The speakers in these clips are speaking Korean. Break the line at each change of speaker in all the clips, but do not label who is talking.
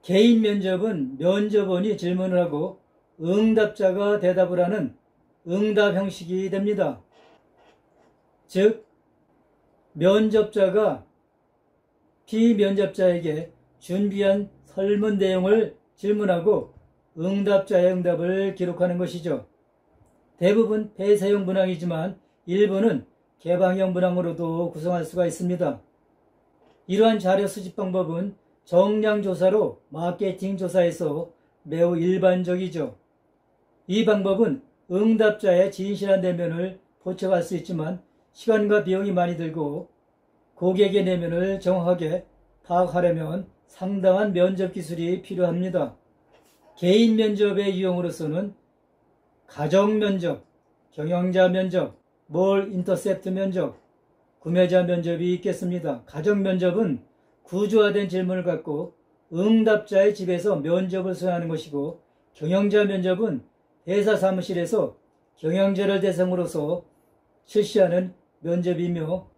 개인 면접은 면접원이 질문을 하고 응답자가 대답을 하는 응답 형식이 됩니다. 즉, 면접자가 피면접자에게 준비한 설문 내용을 질문하고 응답자의 응답을 기록하는 것이죠. 대부분 폐쇄형 문항이지만 일부는 개방형 문항으로도 구성할 수가 있습니다. 이러한 자료 수집 방법은 정량조사로 마케팅 조사에서 매우 일반적이죠. 이 방법은 응답자의 진실한 내면을 포착할 수 있지만 시간과 비용이 많이 들고 고객의 내면을 정확하게 파악하려면 상당한 면접 기술이 필요합니다. 개인 면접의 유형으로서는 가정 면접, 경영자 면접, 몰 인터셉트 면접, 구매자 면접이 있겠습니다. 가정 면접은 구조화된 질문을 갖고 응답자의 집에서 면접을 수행하는 것이고, 경영자 면접은 회사 사무실에서 경영자를 대상으로서 실시하는 면접이며,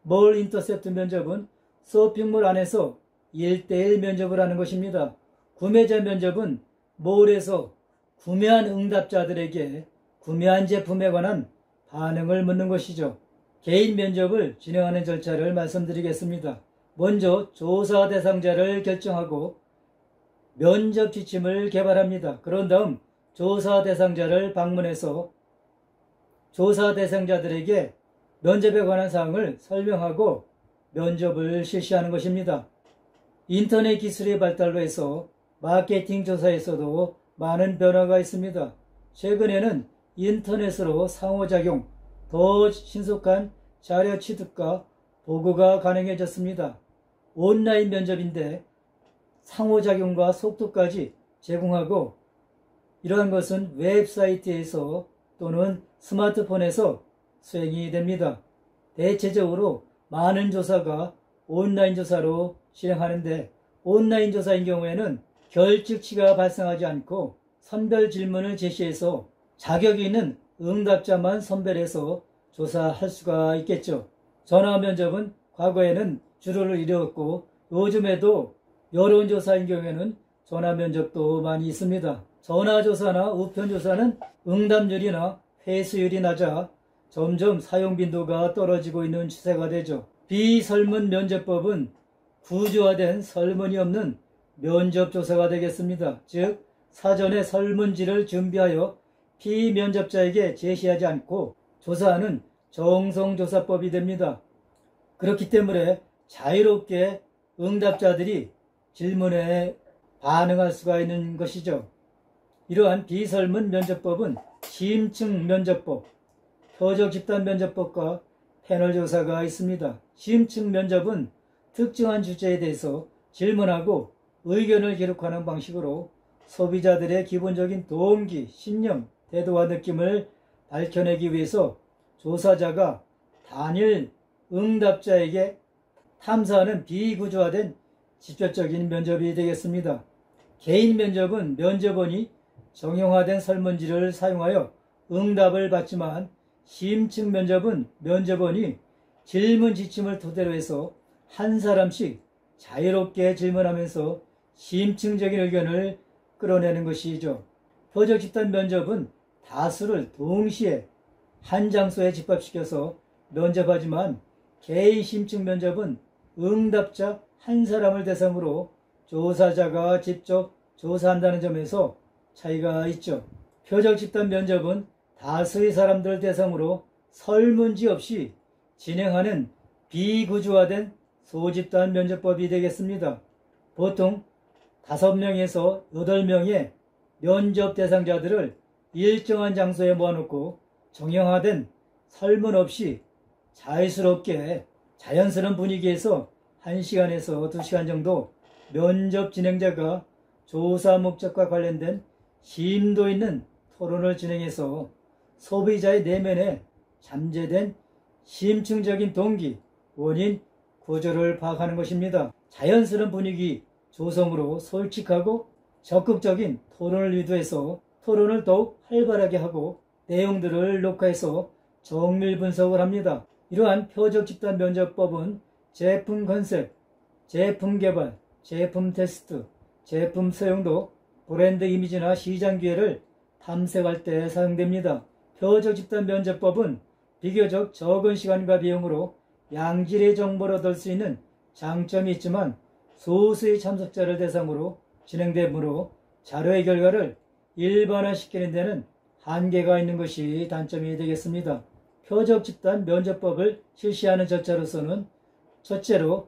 몰 인터셉트 면접은 쇼핑몰 안에서 1:1 면접을 하는 것입니다. 구매자 면접은 몰에서 구매한 응답자들에게 구매한 제품에 관한 반응을 묻는 것이죠. 개인 면접을 진행하는 절차를 말씀드리겠습니다. 먼저 조사 대상자를 결정하고 면접 지침을 개발합니다. 그런 다음 조사 대상자를 방문해서 조사 대상자들에게 면접에 관한 사항을 설명하고 면접을 실시하는 것입니다. 인터넷 기술의 발달로 해서 마케팅 조사에서도 많은 변화가 있습니다. 최근에는 인터넷으로 상호작용, 더 신속한 자료 취득과 보고가 가능해졌습니다. 온라인 면접인데 상호작용과 속도까지 제공하고, 이러한 것은 웹사이트에서 또는 스마트폰에서 수행이 됩니다. 대체적으로 많은 조사가 온라인 조사로 진행하는데, 온라인 조사인 경우에는 결직치가 발생하지 않고 선별 질문을 제시해서 자격이 있는 응답자만 선별해서 조사할 수가 있겠죠. 전화 면접은 과거에는 주로를 이루었고, 요즘에도 여론조사인 경우에는 전화 면접도 많이 있습니다. 전화조사나 우편조사는 응답률이나 회수율이 낮아 점점 사용 빈도가 떨어지고 있는 추세가 되죠. 비설문 면접법은 구조화된 설문이 없는 면접조사가 되겠습니다. 즉, 사전에 설문지를 준비하여 피면접자에게 제시하지 않고 조사하는 정성조사법이 됩니다. 그렇기 때문에 자유롭게 응답자들이 질문에 반응할 수가 있는 것이죠. 이러한 비설문 면접법은 심층 면접법, 표적 집단 면접법과 패널 조사가 있습니다. 심층 면접은 특정한 주제에 대해서 질문하고 의견을 기록하는 방식으로 소비자들의 기본적인 동기, 신념, 태도와 느낌을 밝혀내기 위해서 조사자가 단일 응답자에게 탐사하는 비구조화된 직접적인 면접이 되겠습니다. 개인 면접은 면접원이 정형화된 설문지를 사용하여 응답을 받지만, 심층 면접은 면접원이 질문 지침을 토대로 해서 한 사람씩 자유롭게 질문하면서 심층적인 의견을 끌어내는 것이죠. 표적 집단 면접은 다수를 동시에 한 장소에 집합시켜서 면접하지만, 개인 심층 면접은 응답자 한 사람을 대상으로 조사자가 직접 조사한다는 점에서 차이가 있죠. 표적 집단 면접은 다수의 사람들을 대상으로 설문지 없이 진행하는 비구조화된 소집단 면접법이 되겠습니다. 보통 5명에서 8명의 면접 대상자들을 일정한 장소에 모아놓고 정형화된 설문 없이 자유스럽게 자연스러운 분위기에서 1시간에서 2시간 정도 면접 진행자가 조사 목적과 관련된 심도 있는 토론을 진행해서 소비자의 내면에 잠재된 심층적인 동기, 원인, 구조를 파악하는 것입니다. 자연스러운 분위기 조성으로 솔직하고 적극적인 토론을 유도해서 토론을 더욱 활발하게 하고 내용들을 녹화해서 정밀 분석을 합니다. 이러한 표적 집단 면접법은 제품 컨셉, 제품 개발, 제품 테스트, 제품 사용도 브랜드 이미지나 시장 기회를 탐색할 때 사용됩니다. 표적 집단 면접법은 비교적 적은 시간과 비용으로 양질의 정보를 얻을 수 있는 장점이 있지만 소수의 참석자를 대상으로 진행되므로 자료의 결과를 일반화시키는 데는 한계가 있는 것이 단점이 되겠습니다. 표적 집단 면접법을 실시하는 절차로서는 첫째로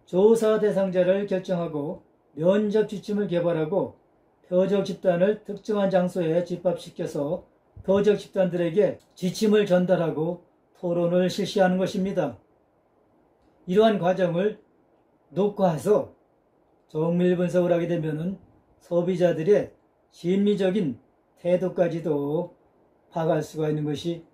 조사 대상자를 결정하고 면접 지침을 개발하고 표적 집단을 특정한 장소에 집합시켜서 표적 집단들에게 지침을 전달하고 토론을 실시하는 것입니다. 이러한 과정을 녹화해서 정밀 분석을 하게 되면 소비자들의 심리적인 태도까지도 파악할 수가 있는 것이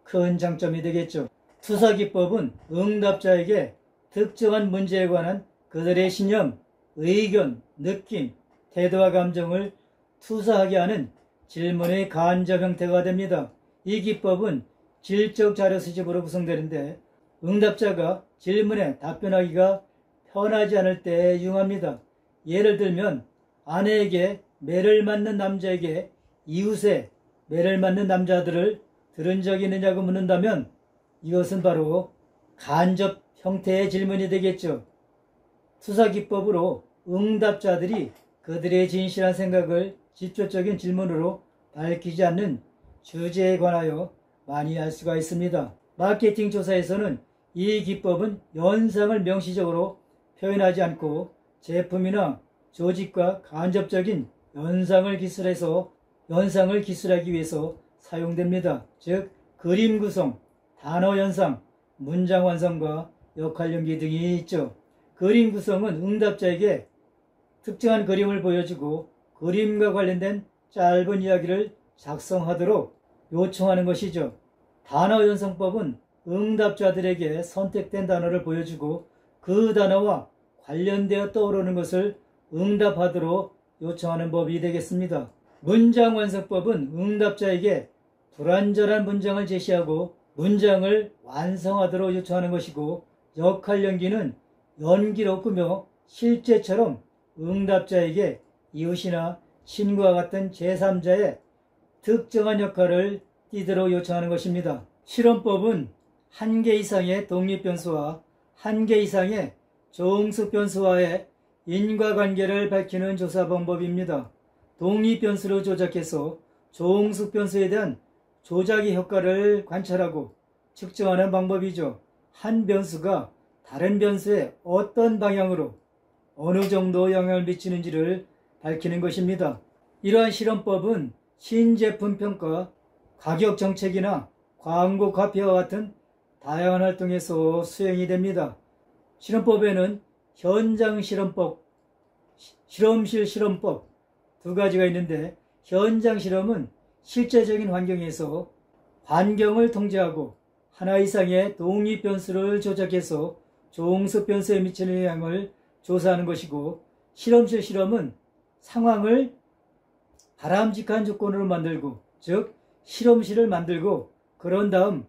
큰 장점이 되겠죠. 투사기법은 응답자에게 특정한 문제에 관한 그들의 신념, 의견, 느낌, 태도와 감정을 투사하게 하는 질문의 간접 형태가 됩니다. 이 기법은 질적 자료 수집으로 구성되는데 응답자가 질문에 답변하기가 편하지 않을 때 이용합니다. 예를 들면 아내에게 매를 맞는 남자에게 이웃에 매를 맞는 남자들을 들은 적이 있느냐고 묻는다면 이것은 바로 간접 형태의 질문이 되겠죠. 투사기법으로 응답자들이 그들의 진실한 생각을 직접적인 질문으로 밝히지 않는 주제에 관하여 많이 알 수가 있습니다. 마케팅 조사에서는 이 기법은 연상을 명시적으로 표현하지 않고 제품이나 조직과 간접적인 연상을 기술하기 위해서 사용됩니다. 즉 그림 구성, 단어 연상, 문장 완성과 역할 연기 등이 있죠. 그림 구성은 응답자에게 특정한 그림을 보여주고 그림과 관련된 짧은 이야기를 작성하도록 요청하는 것이죠. 단어 연상법은 응답자들에게 선택된 단어를 보여주고 그 단어와 관련되어 떠오르는 것을 응답하도록 요청하는 법이 되겠습니다. 문장 완성법은 응답자에게 불완전한 문장을 제시하고 문장을 완성하도록 요청하는 것이고, 역할 연기는 연기로 꾸며 실제처럼 응답자에게 이웃이나 친구와 같은 제3자의 특정한 역할을 띠도록 요청하는 것입니다. 실험법은 1개 이상의 독립변수와 1개 이상의 종습변수와의 인과관계를 밝히는 조사 방법입니다. 독립변수를 조작해서 종습변수에 대한 조작의 효과를 관찰하고 측정하는 방법이죠. 한 변수가 다른 변수에 어떤 방향으로 어느 정도 영향을 미치는지를 밝히는 것입니다. 이러한 실험법은 신제품 평가, 가격 정책이나 광고 카피와 같은 다양한 활동에서 수행이 됩니다. 실험법에는 현장 실험법, 실험실 실험법 두 가지가 있는데, 현장 실험은 실제적인 환경에서 환경을 통제하고 하나 이상의 독립 변수를 조작해서 종습 변수에 미치는 영향을 조사하는 것이고, 실험실 실험은 상황을 바람직한 조건으로 만들고, 즉 실험실을 만들고 그런 다음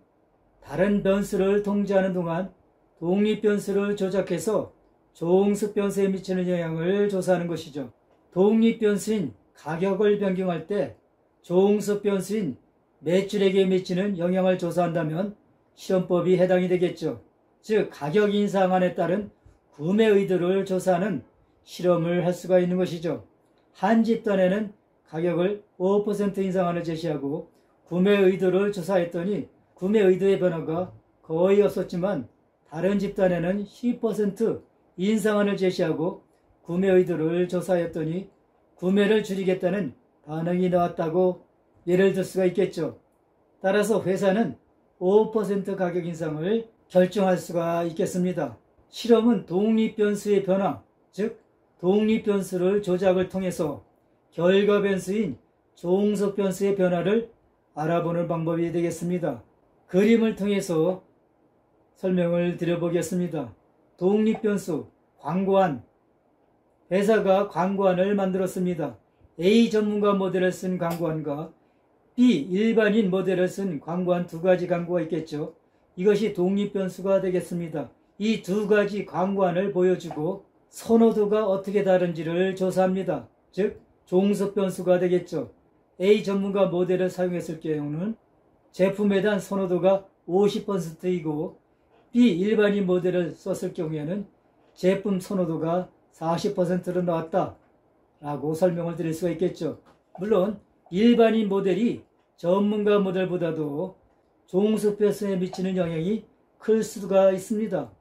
다른 변수를 통제하는 동안 독립 변수를 조작해서 종습 변수에 미치는 영향을 조사하는 것이죠. 독립 변수인 가격을 변경할 때 종습 변수인 매출액에 미치는 영향을 조사한다면 실험법이 해당이 되겠죠. 즉 가격 인상안에 따른 구매 의도를 조사하는 실험을 할 수가 있는 것이죠. 한 집단에는 가격을 5% 인상안을 제시하고 구매 의도를 조사했더니 구매 의도의 변화가 거의 없었지만, 다른 집단에는 10% 인상안을 제시하고 구매 의도를 조사했더니 구매를 줄이겠다는 반응이 나왔다고 예를 들 수가 있겠죠. 따라서 회사는 5% 가격 인상을 결정할 수가 있겠습니다. 실험은 독립 변수의 변화, 즉 독립 변수를 조작을 통해서 결과 변수인 종속 변수의 변화를 알아보는 방법이 되겠습니다. 그림을 통해서 설명을 드려보겠습니다. 독립 변수, 광고안. 회사가 광고안을 만들었습니다. A 전문가 모델을 쓴 광고안과 B 일반인 모델을 쓴 광고안 두 가지 광고가 있겠죠. 이것이 독립 변수가 되겠습니다. 이 두 가지 광고안을 보여주고 선호도가 어떻게 다른지를 조사합니다. 즉 종속 변수가 되겠죠. A 전문가 모델을 사용했을 경우는 제품에 대한 선호도가 50%이고 B 일반인 모델을 썼을 경우에는 제품 선호도가 40%로 나왔다 라고 설명을 드릴 수가 있겠죠. 물론 일반인 모델이 전문가 모델보다도 종속 변수에 미치는 영향이 클 수가 있습니다.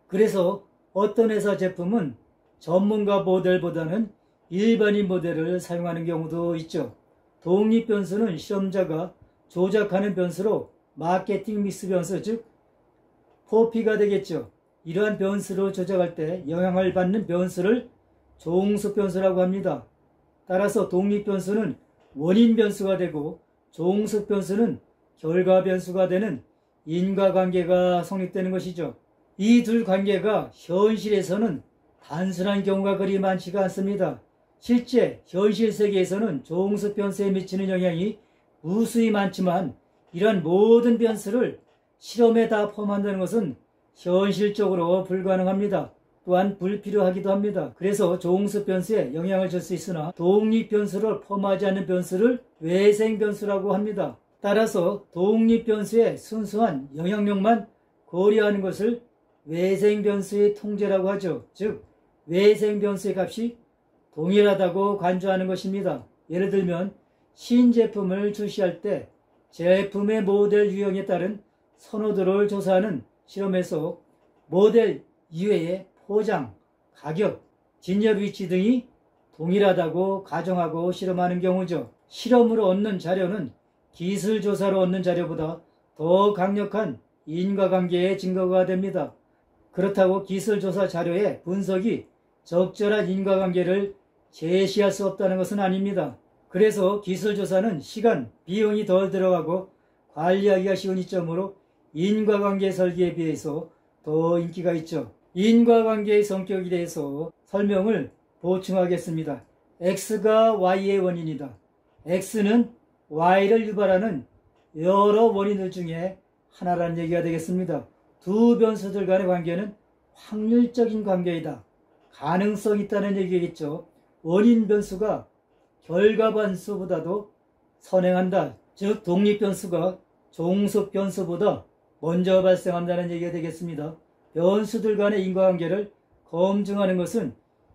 그래서 어떤 회사 제품은 전문가 모델보다는 일반인 모델을 사용하는 경우도 있죠. 독립 변수는 실험자가 조작하는 변수로 마케팅 믹스 변수, 즉 포피가 되겠죠. 이러한 변수로 조작할 때 영향을 받는 변수를 종속 변수라고 합니다. 따라서 독립 변수는 원인 변수가 되고 종속 변수는 결과 변수가 되는 인과관계가 성립되는 것이죠. 이 둘 관계가 현실에서는 단순한 경우가 그리 많지가 않습니다. 실제 현실 세계에서는 종속 변수에 미치는 영향이 무수히 많지만 이러한 모든 변수를 실험에 다 포함한다는 것은 현실적으로 불가능합니다. 또한 불필요하기도 합니다. 그래서 종속 변수에 영향을 줄 수 있으나 독립 변수를 포함하지 않는 변수를 외생 변수라고 합니다. 따라서 독립 변수의 순수한 영향력만 고려하는 것을 외생 변수의 통제라고 하죠. 즉 외생 변수의 값이 동일하다고 간주하는 것입니다. 예를 들면 신제품을 출시할 때 제품의 모델 유형에 따른 선호도를 조사하는 실험에서 모델 이외의 포장, 가격, 진열 위치 등이 동일하다고 가정하고 실험하는 경우죠. 실험으로 얻는 자료는 기술조사로 얻는 자료보다 더 강력한 인과관계의 증거가 됩니다. 그렇다고 기술조사 자료의 분석이 적절한 인과관계를 제시할 수 없다는 것은 아닙니다. 그래서 기술조사는 시간, 비용이 덜 들어가고 관리하기가 쉬운 이점으로 인과관계 설계에 비해서 더 인기가 있죠. 인과관계의 성격에 대해서 설명을 보충하겠습니다. X가 Y의 원인이다. X는 Y를 유발하는 여러 원인들 중에 하나라는 얘기가 되겠습니다. 두 변수들 간의 관계는 확률적인 관계이다. 가능성이 있다는 얘기겠죠. 원인 변수가 결과 변수보다도 선행한다. 즉 독립 변수가 종속 변수보다 먼저 발생한다는 얘기가 되겠습니다. 변수들 간의 인과관계를 검증하는 것은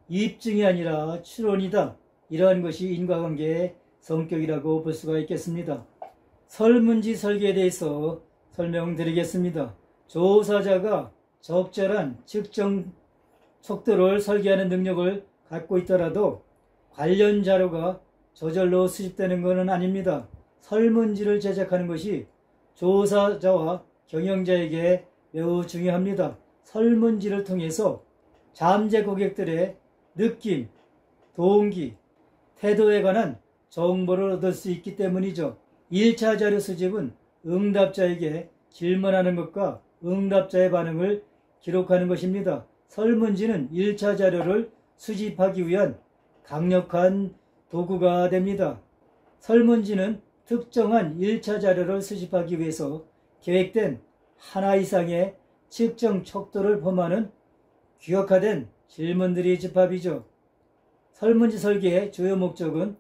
입증이 아니라 추론이다. 이러한 것이 인과관계의 성격이라고 볼 수가 있겠습니다. 설문지 설계에 대해서 설명드리겠습니다. 조사자가 적절한 측정 속도를 설계하는 능력을 갖고 있더라도 관련 자료가 저절로 수집되는 것은 아닙니다. 설문지를 제작하는 것이 조사자와 경영자에게 매우 중요합니다. 설문지를 통해서 잠재 고객들의 느낌, 동기, 태도에 관한 정보를 얻을 수 있기 때문이죠. 1차 자료 수집은 응답자에게 질문하는 것과 응답자의 반응을 기록하는 것입니다. 설문지는 1차 자료를 수집하기 위한 강력한 도구가 됩니다. 설문지는 특정한 1차 자료를 수집하기 위해서 계획된 하나 이상의 측정 척도를 포함하는 규격화된 질문들이 집합이죠. 설문지 설계의 주요 목적은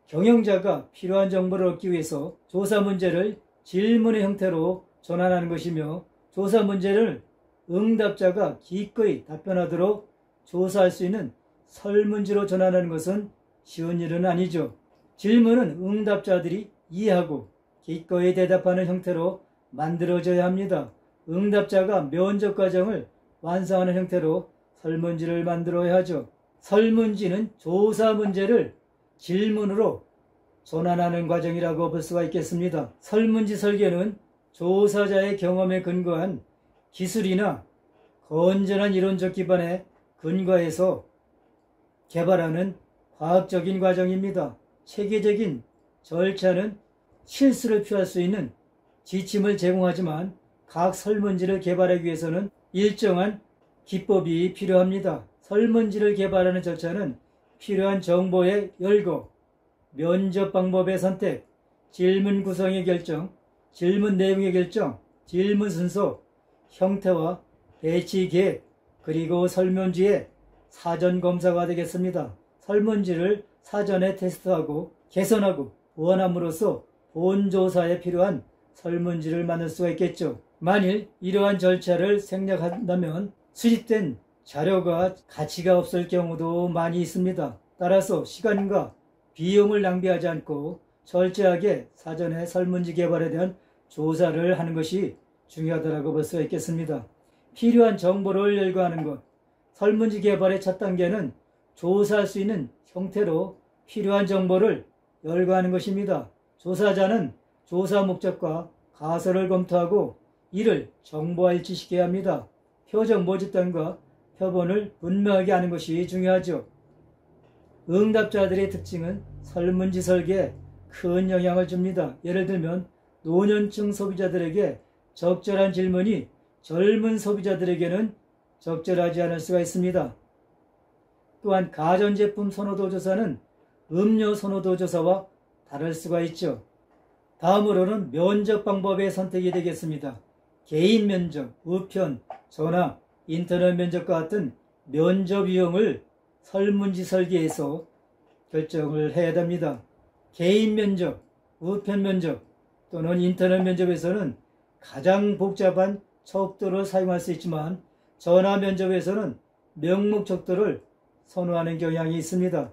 경영자가 필요한 정보를 얻기 위해서 조사 문제를 질문의 형태로 전환하는 것이며 조사 문제를 응답자가 기꺼이 답변하도록 조사할 수 있는 설문지로 전환하는 것은 쉬운 일은 아니죠. 질문은 응답자들이 이해하고 기꺼이 대답하는 형태로 만들어져야 합니다. 응답자가 면접 과정을 완성하는 형태로 설문지를 만들어야 하죠. 설문지는 조사 문제를 질문으로 전환하는 과정이라고 볼 수가 있겠습니다. 설문지 설계는 조사자의 경험에 근거한 기술이나 건전한 이론적 기반에 근거해서 개발하는 과학적인 과정입니다. 체계적인 절차는 실수를 피할 수 있는 지침을 제공하지만 각 설문지를 개발하기 위해서는 일정한 기법이 필요합니다. 설문지를 개발하는 절차는 필요한 정보의 열거, 면접 방법의 선택, 질문 구성의 결정, 질문 내용의 결정, 질문 순서, 형태와 배치 계획, 그리고 설문지의 사전 검사가 되겠습니다. 설문지를 사전에 테스트하고 개선하고 보완함으로써 본 조사에 필요한 설문지를 만들 수가 있겠죠. 만일 이러한 절차를 생략한다면 수집된 자료가 가치가 없을 경우도 많이 있습니다. 따라서 시간과 비용을 낭비하지 않고 철저하게 사전에 설문지 개발에 대한 조사를 하는 것이 중요하다고 볼 수 있겠습니다. 필요한 정보를 열거하는 것. 설문지 개발의 첫 단계는 조사할 수 있는 형태로 필요한 정보를 열거하는 것입니다. 조사자는 조사 목적과 가설을 검토하고 이를 정보와 일치시켜야 합니다. 표적 모집단과 표본을 분명하게 하는 것이 중요하죠. 응답자들의 특징은 설문지 설계에 큰 영향을 줍니다. 예를 들면 노년층 소비자들에게 적절한 질문이 젊은 소비자들에게는 적절하지 않을 수가 있습니다. 또한 가전제품 선호도 조사는 음료 선호도 조사와 다를 수가 있죠. 다음으로는 면접 방법의 선택이 되겠습니다. 개인 면접, 우편, 전화, 인터넷 면접과 같은 면접 유형을 설문지 설계에서 결정을 해야 됩니다. 개인 면접, 우편 면접 또는 인터넷 면접에서는 가장 복잡한 척도를 사용할 수 있지만 전화 면접에서는 명목 척도를 선호하는 경향이 있습니다.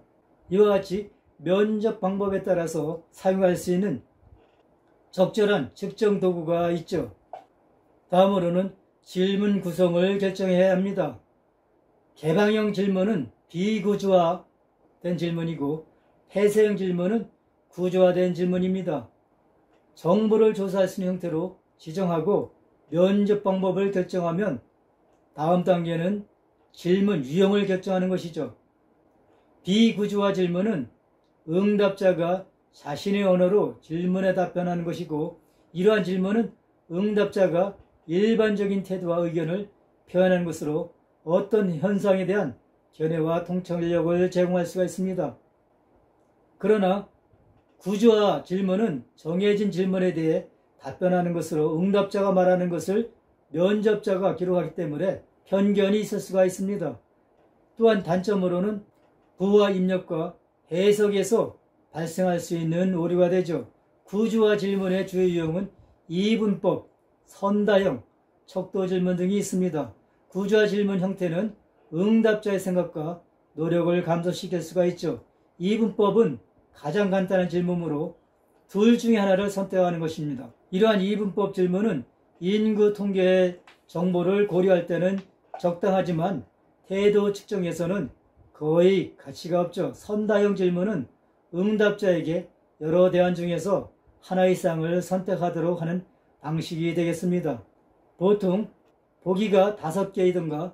이와 같이 면접 방법에 따라서 사용할 수 있는 적절한 측정 도구가 있죠. 다음으로는 질문 구성을 결정해야 합니다. 개방형 질문은 비구조화된 질문이고 폐쇄형 질문은 구조화된 질문입니다. 정보를 조사할 수 있는 형태로 지정하고 면접 방법을 결정하면 다음 단계는 질문 유형을 결정하는 것이죠. 비구조화 질문은 응답자가 자신의 언어로 질문에 답변하는 것이고 이러한 질문은 응답자가 일반적인 태도와 의견을 표현하는 것으로 어떤 현상에 대한 견해와 통찰력을 제공할 수가 있습니다. 그러나 구조화 질문은 정해진 질문에 대해 답변하는 것으로 응답자가 말하는 것을 면접자가 기록하기 때문에 편견이 있을 수가 있습니다. 또한 단점으로는 부화 입력과 해석에서 발생할 수 있는 오류가 되죠. 구조화 질문의 주요 유형은 이분법, 선다형, 척도 질문 등이 있습니다. 구조화 질문 형태는 응답자의 생각과 노력을 감소시킬 수가 있죠. 이분법은 가장 간단한 질문으로 둘 중에 하나를 선택하는 것입니다. 이러한 이분법 질문은 인구 통계의 정보를 고려할 때는 적당하지만 태도 측정에서는 거의 가치가 없죠. 선다형 질문은 응답자에게 여러 대안 중에서 하나 이상을 선택하도록 하는 방식이 되겠습니다. 보통 보기가 5개이든가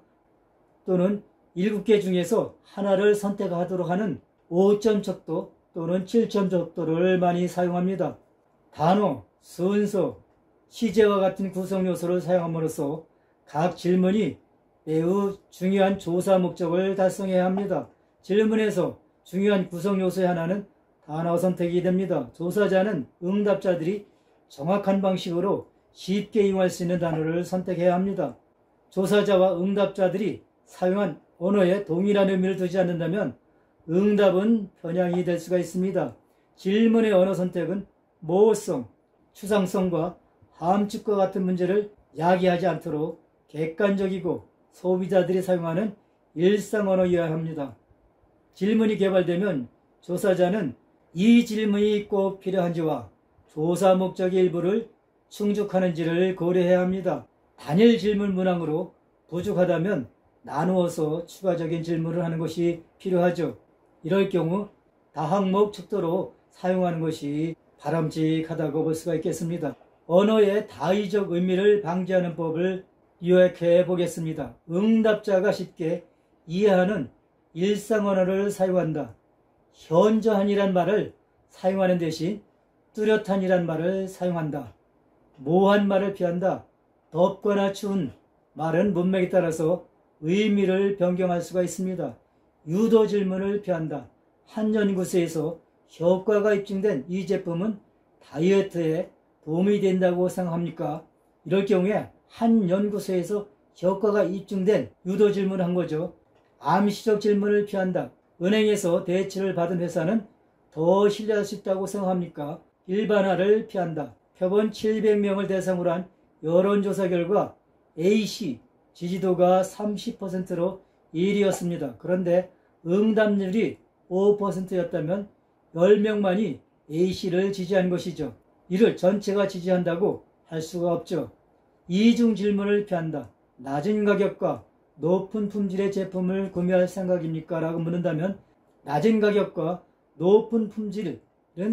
또는 7개 중에서 하나를 선택하도록 하는 5점 척도 또는 7점 척도를 많이 사용합니다. 단어, 순서, 시제와 같은 구성 요소를 사용함으로써 각 질문이 매우 중요한 조사 목적을 달성해야 합니다. 질문에서 중요한 구성 요소의 하나는 단어 선택이 됩니다. 조사자는 응답자들이 정확한 방식으로 쉽게 이용할 수 있는 단어를 선택해야 합니다. 조사자와 응답자들이 사용한 언어에 동일한 의미를 두지 않는다면 응답은 편향이 될 수가 있습니다. 질문의 언어 선택은 모호성, 추상성과 함축과 같은 문제를 야기하지 않도록 객관적이고 소비자들이 사용하는 일상 언어여야 합니다. 질문이 개발되면 조사자는 이 질문이 꼭 필요한지와 조사 목적의 일부를 충족하는지를 고려해야 합니다. 단일 질문 문항으로 부족하다면 나누어서 추가적인 질문을 하는 것이 필요하죠. 이럴 경우 다항목 척도로 사용하는 것이 바람직하다고 볼 수가 있겠습니다. 언어의 다의적 의미를 방지하는 법을 요약해 보겠습니다. 응답자가 쉽게 이해하는 일상 언어를 사용한다. 현저한이란 말을 사용하는 대신 뚜렷한이란 말을 사용한다. 모호한 말을 피한다. 덥거나 추운 말은 문맥에 따라서 의미를 변경할 수가 있습니다. 유도 질문을 피한다. 한 연구소에서 효과가 입증된 이 제품은 다이어트에 도움이 된다고 생각합니까? 이럴 경우에 한 연구소에서 효과가 입증된 유도 질문을 한 거죠. 암시적 질문을 피한다. 은행에서 대출을 받은 회사는 더 신뢰할 수 있다고 생각합니까? 일반화를 피한다. 표본 700명을 대상으로 한 여론조사 결과 A씨 지지도가 30%로 1위였습니다. 그런데 응답률이 5%였다면 10명만이 A씨를 지지한 것이죠. 이를 전체가 지지한다고 할 수가 없죠. 이중 질문을 피한다. 낮은 가격과 높은 품질의 제품을 구매할 생각입니까? 라고 묻는다면 낮은 가격과 높은 품질은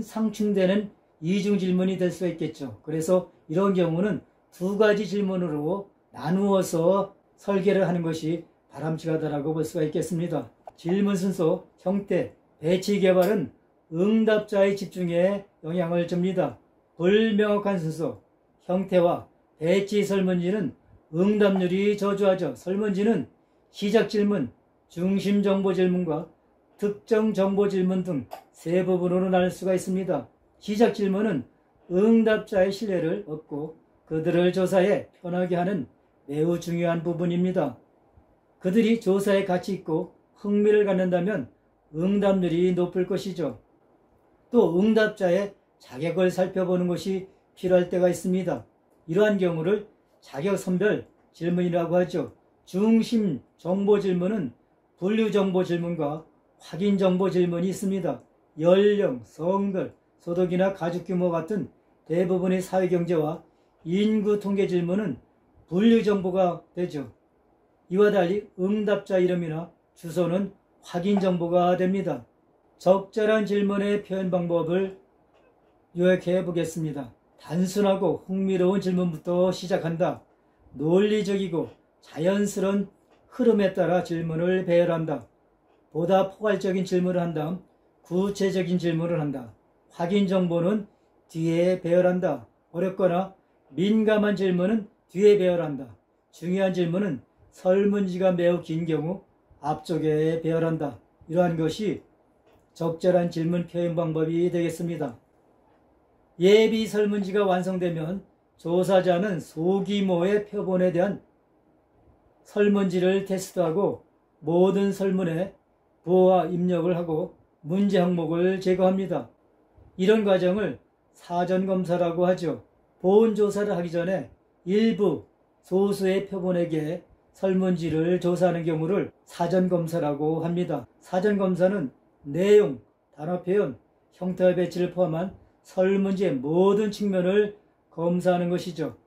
상충되는 이중 질문이 될 수가 있겠죠. 그래서 이런 경우는 두 가지 질문으로 나누어서 설계를 하는 것이 바람직하다고 볼 수가 있겠습니다. 질문 순서, 형태, 배치 개발은 응답자의 집중에 영향을 줍니다. 불명확한 순서, 형태와 배치 설문지는 응답률이 저조하죠. 설문지는 시작 질문, 중심 정보 질문과 특정 정보 질문 등 세 부분으로 나눌 수가 있습니다. 시작 질문은 응답자의 신뢰를 얻고 그들을 조사에 편하게 하는 매우 중요한 부분입니다. 그들이 조사에 가치 있고 흥미를 갖는다면 응답률이 높을 것이죠. 또 응답자의 자격을 살펴보는 것이 필요할 때가 있습니다. 이러한 경우를 자격 선별 질문이라고 하죠. 중심 정보 질문은 분류 정보 질문과 확인 정보 질문이 있습니다. 연령, 성별, 소득이나 가족 규모 같은 대부분의 사회경제와 인구 통계 질문은 분류 정보가 되죠. 이와 달리 응답자 이름이나 주소는 확인 정보가 됩니다. 적절한 질문의 표현 방법을 요약해 보겠습니다. 단순하고 흥미로운 질문부터 시작한다. 논리적이고 자연스러운 흐름에 따라 질문을 배열한다. 보다 포괄적인 질문을 한 다음 구체적인 질문을 한다. 확인 정보는 뒤에 배열한다. 어렵거나 민감한 질문은 뒤에 배열한다. 중요한 질문은 설문지가 매우 긴 경우 앞쪽에 배열한다. 이러한 것이 적절한 질문 표현 방법이 되겠습니다. 예비 설문지가 완성되면 조사자는 소규모의 표본에 대한 설문지를 테스트하고 모든 설문에 부호와 입력을 하고 문제 항목을 제거합니다. 이런 과정을 사전검사라고 하죠. 보온조사를 하기 전에 일부 소수의 표본에게 설문지를 조사하는 경우를 사전검사라고 합니다. 사전검사는 내용, 단어 표현, 형태와 배치를 포함한 설문지의 모든 측면을 검사하는 것이죠.